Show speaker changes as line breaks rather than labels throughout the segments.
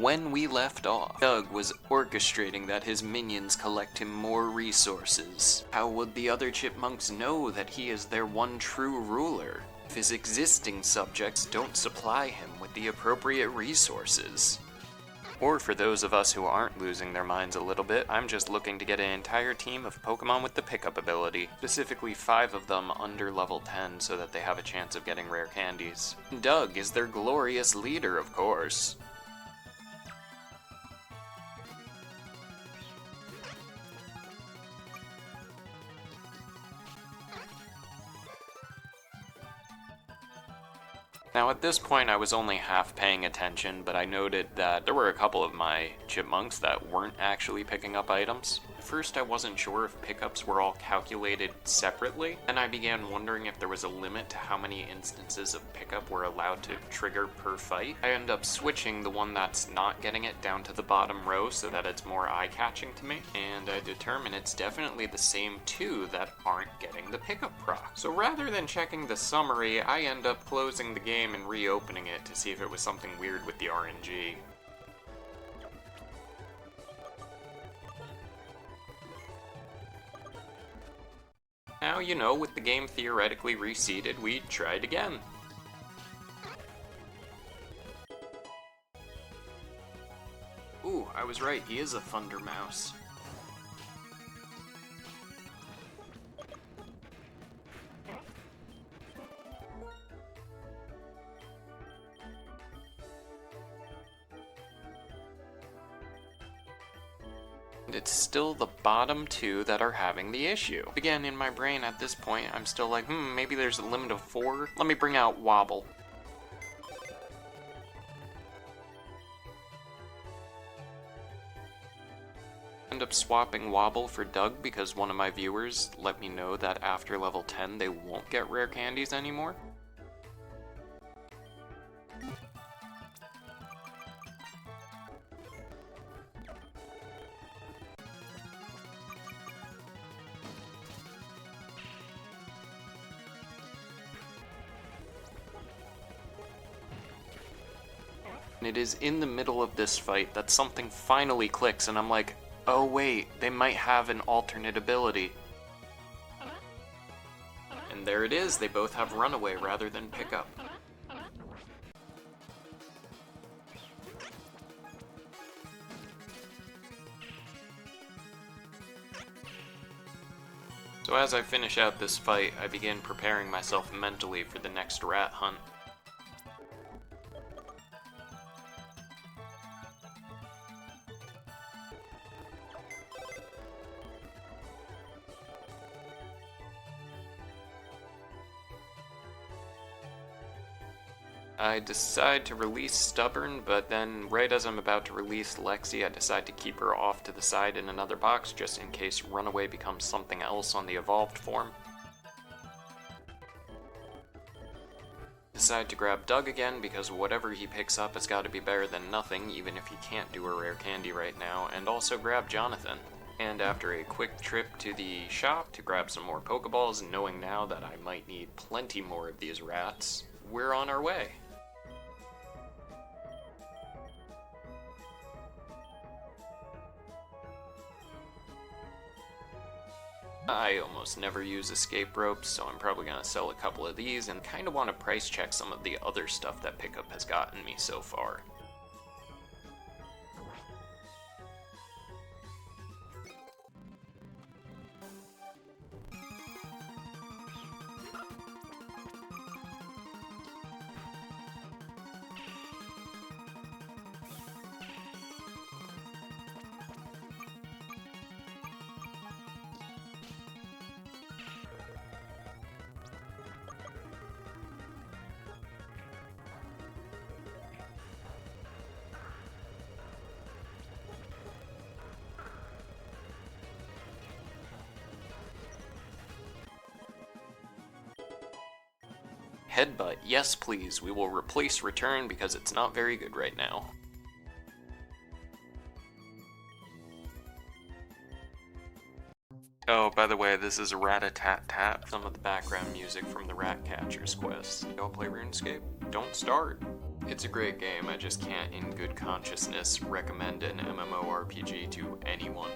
When we left off, Doug was orchestrating that his minions collect him more resources. How would the other chipmunks know that he is their one true ruler if his existing subjects don't supply him with the appropriate resources? Or for those of us who aren't losing their minds a little bit, I'm just looking to get an entire team of Pokemon with the PickUp ability, specifically 5 of them under level 10 so that they have a chance of getting rare candies. Doug is their glorious leader, of course. Now at this point I was only half paying attention, but I noted that there were a couple of my chipmunks that weren't actually picking up items. At first I wasn't sure if pickups were all calculated separately, and I began wondering if there was a limit to how many instances of pickup were allowed to trigger per fight. I end up switching the one that's not getting it down to the bottom row so that it's more eye-catching to me, and I determine it's definitely the same 2 that aren't getting the pickup proc. So rather than checking the summary, I end up closing the game and reopening it to see if it was something weird with the RNG. Now, you know, with the game theoretically reseeded, we tried again. Ooh, I was right, he is a Thunder Mouse. It's still the bottom 2 that are having the issue. Again, in my brain at this point, I'm still like, maybe there's a limit of 4? Let me bring out Wobble. End up swapping Wobble for Doug because one of my viewers let me know that after level 10 they won't get rare candies anymore. And it is in the middle of this fight that something finally clicks and I'm like, oh wait, they might have an alternate ability. And there it is, they both have Runaway rather than Pickup. So as I finish out this fight, I begin preparing myself mentally for the next rat hunt. I decide to release Stubborn, but then right as I'm about to release Lexi, I decide to keep her off to the side in another box just in case Runaway becomes something else on the evolved form. Decide to grab Doug again because whatever he picks up has got to be better than nothing, even if he can't do a rare candy right now, and also grab Jonathan. And after a quick trip to the shop to grab some more Pokeballs, knowing now that I might need plenty more of these rats, we're on our way. I almost never use escape ropes, so I'm probably going to sell a couple of these and kind of want to price check some of the other stuff that PickUp has gotten me so far. Headbutt, yes please, we will replace Return because it's not very good right now. Oh, by the way, this is Tat Tat, some of the background music from the Ratcatchers quest. Don't play RuneScape? Don't start. It's a great game, I just can't in good consciousness recommend an MMORPG to anyone.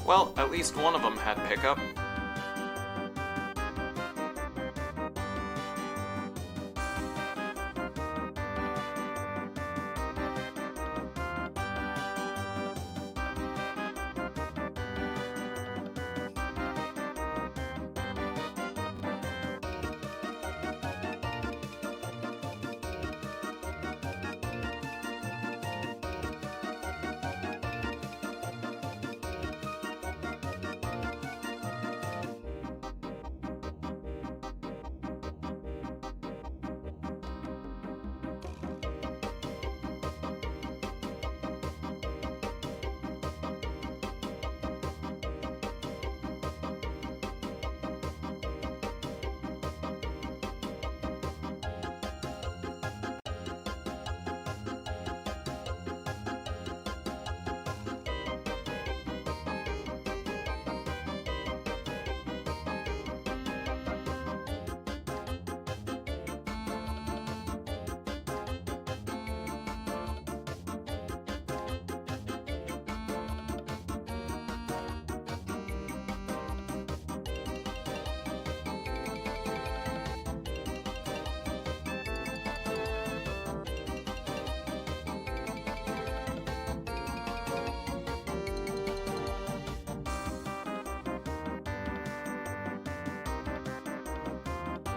Well, at least one of them had PickUp.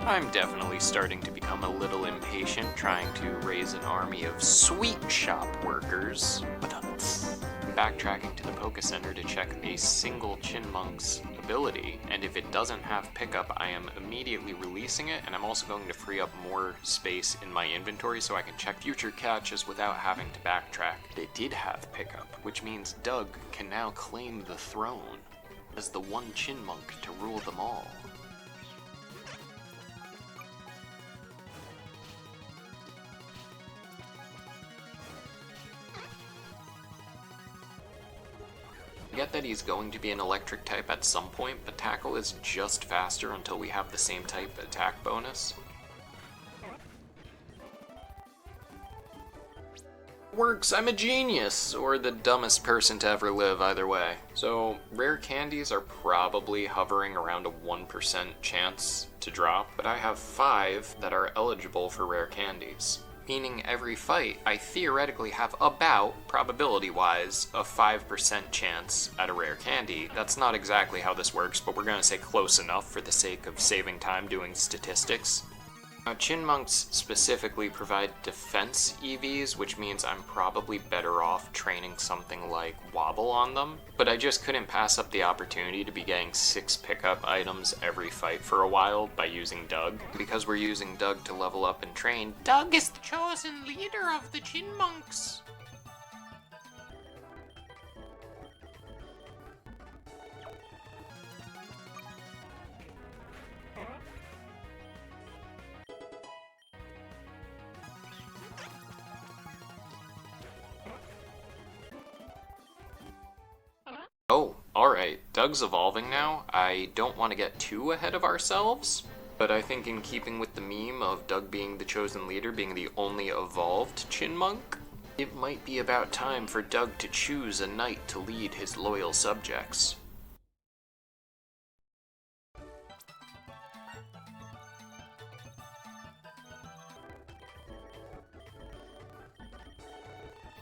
I'm definitely starting to become a little impatient trying to raise an army of sweet shop workers. I'm backtracking to the Poké Center to check a single Chipmunk's ability, and if it doesn't have PickUp, I am immediately releasing it, and I'm also going to free up more space in my inventory so I can check future catches without having to backtrack. It did have PickUp, which means Doug can now claim the throne as the one Chipmunk to rule them all. I get that he's going to be an electric type at some point, but Tackle is just faster until we have the same type attack bonus. Works, I'm a genius! Or the dumbest person to ever live, either way. So, rare candies are probably hovering around a 1% chance to drop, but I have 5 that are eligible for rare candies. Meaning every fight, I theoretically have about, probability-wise, a 5% chance at a rare candy. That's not exactly how this works, but we're gonna say close enough for the sake of saving time doing statistics. Now, Chipmunks specifically provide defense EVs, which means I'm probably better off training something like Wobble on them, but I just couldn't pass up the opportunity to be getting 6 pickup items every fight for a while by using Doug. Because we're using Doug to level up and train, Doug is the chosen leader of the Chipmunks! Oh, alright, Doug's evolving now. I don't want to get too ahead of ourselves, but I think in keeping with the meme of Doug being the chosen leader, being the only evolved Chipmunk, it might be about time for Doug to choose a knight to lead his loyal subjects.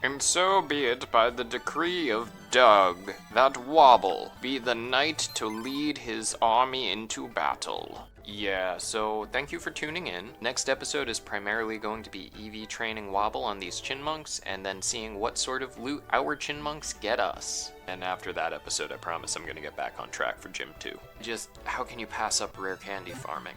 And so be it by the decree of Doug, that Wobble be the knight to lead his army into battle. Yeah, so thank you for tuning in. Next episode is primarily going to be EV training Wobble on these Chipmunks, and then seeing what sort of loot our Chipmunks get us. And after that episode, I promise I'm gonna get back on track for Gym 2. Just, how can you pass up rare candy farming?